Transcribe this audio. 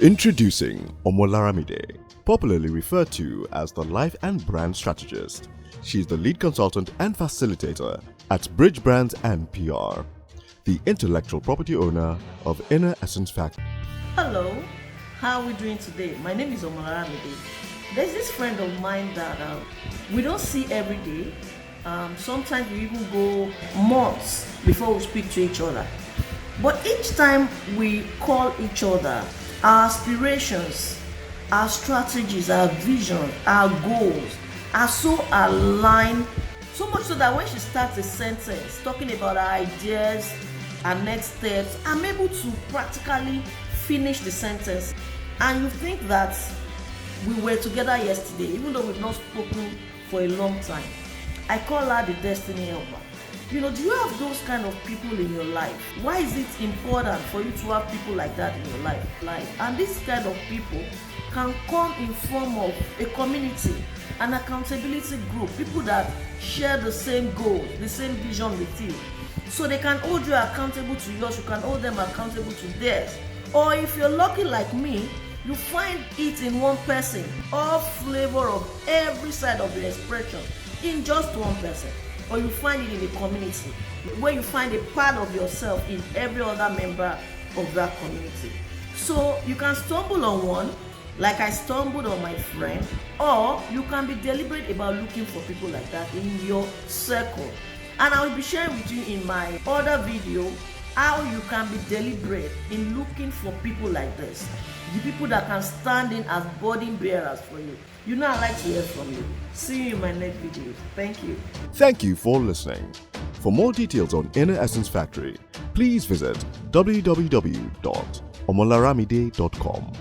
Introducing Omolaramide, popularly referred to as the Life and Brand Strategist. She is the lead consultant and facilitator at Bridge Brands and PR, the intellectual property owner of Inner Essence Factory. Hello, how are we doing today? My name is Omolaramide. There's this friend of mine that we don't see every day. Sometimes we even go months before we speak to each other. But each time we call each other, our aspirations, our strategies, our visions, our goals are so aligned, so much so that when she starts a sentence talking about her ideas, our next steps, I'm able to practically finish the sentence. And you think that we were together yesterday, even though we've not spoken for a long time. I call her the destiny helper. Do you have those kind of people in your life? Why is it important for you to have people like that in your life? And this kind of people can come in form of a community, an accountability group, people that share the same goals, the same vision with you. So they can hold you accountable to yours, you can hold them accountable to theirs. Or if you're lucky like me, you find it in one person, all flavor of every side of the expression in just one person. Or you find it in a community where you find a part of yourself in every other member of that community. So you can stumble on one, like I stumbled on my friend, or you can be deliberate about looking for people like that in your circle. And I will be sharing with you in my other video how you can be deliberate in looking for people like this. The people that can stand in as burden bearers for you. I'd like to hear from you. See you in my next video. Thank you. Thank you for listening. For more details on Inner Essence Factory, please visit www.omolaramide.com.